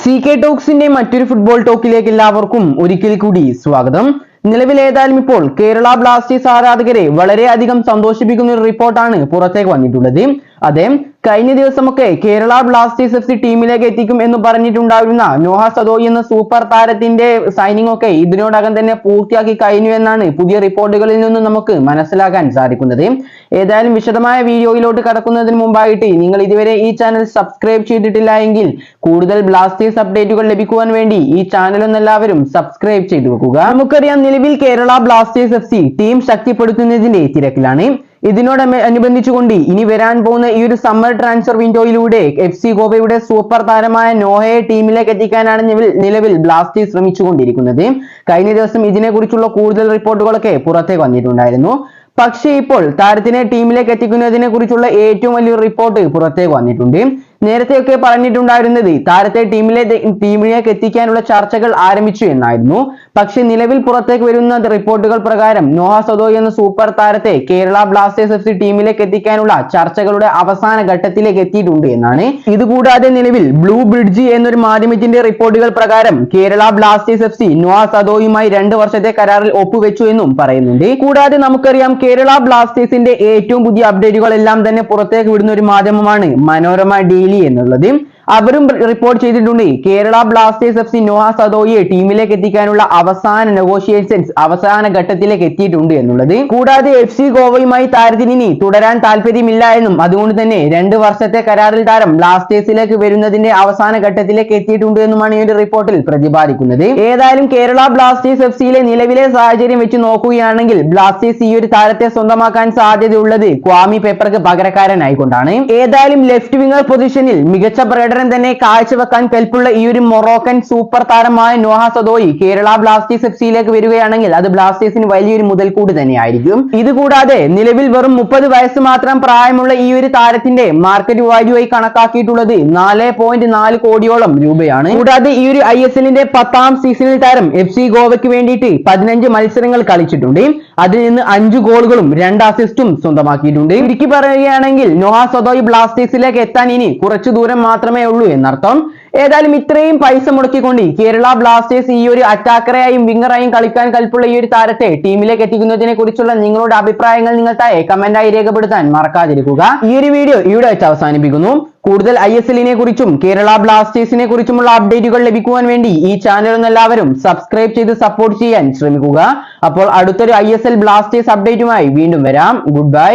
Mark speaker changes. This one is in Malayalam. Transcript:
Speaker 1: CK ടോക്സിന്റെ മറ്റൊരു ഫുട്ബോൾ ടോക്കിലേക്ക് എല്ലാവർക്കും ഒരിക്കൽ കൂടി സ്വാഗതം. നിലവിൽ ഏതായാലും ഇപ്പോൾ കേരള ബ്ലാസ്റ്റേഴ്സ് ആരാധകരെ വളരെയധികം സന്തോഷിപ്പിക്കുന്ന ഒരു റിപ്പോർട്ടാണ് പുറത്തേക്ക് വന്നിട്ടുള്ളത്. അതെ, കഴിഞ്ഞ ദിവസമൊക്കെ കേരള ബ്ലാസ്റ്റേഴ്സ് FC ടീമിലേക്ക് എത്തിക്കും എന്ന് പറഞ്ഞിട്ടുണ്ടായിരുന്ന നോഹ സദോയി എന്ന സൂപ്പർ താരത്തിന്റെ സൈനിങ് ഒക്കെ ഇതിനോടകം തന്നെ പൂർത്തിയാക്കി കഴിഞ്ഞു എന്നാണ് പുതിയ റിപ്പോർട്ടുകളിൽ നിന്നും നമുക്ക് മനസ്സിലാക്കാൻ സാധിക്കുന്നത്. ഏതായാലും വിശദമായ വീഡിയോയിലോട്ട് കടക്കുന്നതിന് മുമ്പായിട്ട് നിങ്ങൾ ഇതുവരെ ഈ ചാനൽ സബ്സ്ക്രൈബ് ചെയ്തിട്ടില്ല എങ്കിൽ കൂടുതൽ ബ്ലാസ്റ്റേഴ്സ് അപ്ഡേറ്റുകൾ ലഭിക്കുവാൻ വേണ്ടി ഈ ചാനൽ ഒന്ന് എല്ലാവരും സബ്സ്ക്രൈബ് ചെയ്തു വെക്കുക. നമുക്കറിയാം, നിലവിൽ കേരള ബ്ലാസ്റ്റേഴ്സ് FC ടീം ശക്തിപ്പെടുത്തുന്നതിന്റെ തിരക്കിലാണ്. ഇതിനോടനുബന്ധിച്ചുകൊണ്ട് ഇനി വരാൻ പോകുന്ന ഈ ഒരു സമ്മർ ട്രാൻസ്ഫർ വിൻഡോയിലൂടെ FC ഗോവയുടെ സൂപ്പർ താരമായ നോഹയെ ടീമിലേക്ക് എത്തിക്കാനാണ് നിലവിൽ ബ്ലാസ്റ്റേഴ്സ് ശ്രമിച്ചുകൊണ്ടിരിക്കുന്നത്. കഴിഞ്ഞ ദിവസം ഇതിനെക്കുറിച്ചുള്ള കൂടുതൽ റിപ്പോർട്ടുകളൊക്കെ പുറത്തേക്ക് വന്നിട്ടുണ്ടായിരുന്നു. പക്ഷേ ഇപ്പോൾ താരത്തിനെ ടീമിലേക്ക് എത്തിക്കുന്നതിനെ കുറിച്ചുള്ള ഏറ്റവും വലിയൊരു റിപ്പോർട്ട് പുറത്തേക്ക് വന്നിട്ടുണ്ട്. നേരത്തെയൊക്കെ പറഞ്ഞിട്ടുണ്ടായിരുന്നത് താരത്തെ ടീമിലേക്ക് എത്തിക്കാനുള്ള ചർച്ചകൾ ആരംഭിച്ചു എന്നായിരുന്നു. പക്ഷെ നിലവിൽ പുറത്തേക്ക് വരുന്ന റിപ്പോർട്ടുകൾ പ്രകാരം നോഹ സദോയി എന്ന സൂപ്പർ താരത്തെ കേരള ബ്ലാസ്റ്റേഴ്സ് FC ടീമിലേക്ക് എത്തിക്കാനുള്ള ചർച്ചകളുടെ അവസാന ഘട്ടത്തിലേക്ക് എത്തിയിട്ടുണ്ട് എന്നാണ്. ഇതുകൂടാതെ നിലവിൽ ബ്ലൂ ബ്രിഡ്ജ് എന്നൊരു മാധ്യമത്തിന്റെ റിപ്പോർട്ടുകൾ പ്രകാരം കേരള ബ്ലാസ്റ്റേഴ്സ് FC നോഹ സദോയുമായി 2 വർഷത്തെ കരാറിൽ ഒപ്പുവെച്ചു എന്നും പറയുന്നുണ്ട്. കൂടാതെ നമുക്കറിയാം, കേരള ബ്ലാസ്റ്റേഴ്സിന്റെ ഏറ്റവും പുതിയ അപ്ഡേറ്റുകൾ എല്ലാം തന്നെ പുറത്തേക്ക് വിടുന്ന ഒരു മാധ്യമമാണ് മനോരമ ഡെയിലി എന്നുള്ളത്. അവരും റിപ്പോർട്ട് ചെയ്തിട്ടുണ്ട് കേരള ബ്ലാസ്റ്റേഴ്സ് FC നോഹ സദോയിയെ ടീമിലേക്ക് എത്തിക്കാനുള്ള അവസാന നെഗോഷിയേഷൻസ് അവസാന ഘട്ടത്തിലേക്ക് എത്തിയിട്ടുണ്ട് എന്നുള്ളത്. കൂടാതെ FC ഗോവയുമായി താരത്തിന് ഇനി തുടരാൻ താല്പര്യമില്ല എന്നും അതുകൊണ്ട് തന്നെ 2 വർഷത്തെ കരാറിൽ താരം ബ്ലാസ്റ്റേഴ്സിലേക്ക് വരുന്നതിന്റെ അവസാന ഘട്ടത്തിലേക്ക് എത്തിയിട്ടുണ്ട് എന്നുമാണ് ഈ ഒരു റിപ്പോർട്ടിൽ പ്രതിപാദിക്കുന്നത്. ഏതായാലും കേരള ബ്ലാസ്റ്റേഴ്സ് FCയിലെ നിലവിലെ സാഹചര്യം വെച്ച് നോക്കുകയാണെങ്കിൽ ബ്ലാസ്റ്റേഴ്സ് ഈ ഒരു താരത്തെ സ്വന്തമാക്കാൻ സാധ്യതയുള്ളത് ക്വാമി പെപ്പർക്ക് പകരക്കാരനായിക്കൊണ്ടാണ്. ഏതായാലും ലെഫ്റ്റ് വിങ്ങർ പൊസിഷനിൽ മികച്ച തന്നെ കാഴ്ചവെക്കാൻ കെൽപ്പുള്ള ഈ ഒരു മൊറോക്കൻ സൂപ്പർ താരമായ നോഹ സദോയി കേരള ബ്ലാസ്റ്റേഴ്സ് FCയിലേക്ക് വരികയാണെങ്കിൽ അത് ബ്ലാസ്റ്റേഴ്സിന് വലിയൊരു മുതൽക്കൂട് തന്നെയായിരിക്കും. ഇതുകൂടാതെ നിലവിൽ വെറും 30 വയസ്സ് മാത്രം പ്രായമുള്ള ഈ ഒരു താരത്തിന്റെ മാർക്കറ്റ് വാല്യൂ ആയി കണക്കാക്കിയിട്ടുള്ളത് 4.4 കോടിയോളം രൂപയാണ്. കൂടാതെ ഈ ഒരു ISLന്റെ 10ാം സീസണിൽ താരം FC ഗോവയ്ക്ക് വേണ്ടിയിട്ട് 15 മത്സരങ്ങൾ കളിച്ചിട്ടുണ്ട്. അതിൽ നിന്ന് 5 ഗോളുകളും 2 അസിസ്റ്റും സ്വന്തമാക്കിയിട്ടുണ്ട്. ചുരുക്കി പറയുകയാണെങ്കിൽ നോഹ സദോയി ബ്ലാസ്റ്റേഴ്സിലേക്ക് എത്താൻ ഇനി കുറച്ചു ദൂരം മാത്രമേ ഉള്ളൂ എന്നർത്ഥം. ഏതായാലും ഇത്രയും പൈസ മുടക്കിക്കൊണ്ട് കേരള ബ്ലാസ്റ്റേഴ്സ് ഈ ഒരു അറ്റാക്കറായും വിങ്ങറായും കളിക്കാൻ കൽപ്പുള്ള ഈ ഒരു താരത്തെ ടീമിലേക്ക് എത്തിക്കുന്നതിനെ കുറിച്ചുള്ള നിങ്ങളുടെ അഭിപ്രായങ്ങൾ നിങ്ങൾ താഴെ കമന്റായി രേഖപ്പെടുത്താൻ മറക്കാതിരിക്കുക. ഈ ഒരു വീഡിയോ ഇവിടെ വെച്ച് അവസാനിപ്പിക്കുന്നു. കൂടുതൽ ISLനെ കുറിച്ചും കേരള ബ്ലാസ്റ്റേഴ്സിനെ കുറിച്ചുമുള്ള അപ്ഡേറ്റുകൾ ലഭിക്കുവാൻ വേണ്ടി ഈ ചാനൽ ഒന്ന് എല്ലാവരും സബ്സ്ക്രൈബ് ചെയ്ത് സപ്പോർട്ട് ചെയ്യാൻ ശ്രമിക്കുക. അപ്പോൾ അടുത്തൊരു ISL ബ്ലാസ്റ്റേഴ്സ് അപ്ഡേറ്റുമായി വീണ്ടും വരാം. Good bye.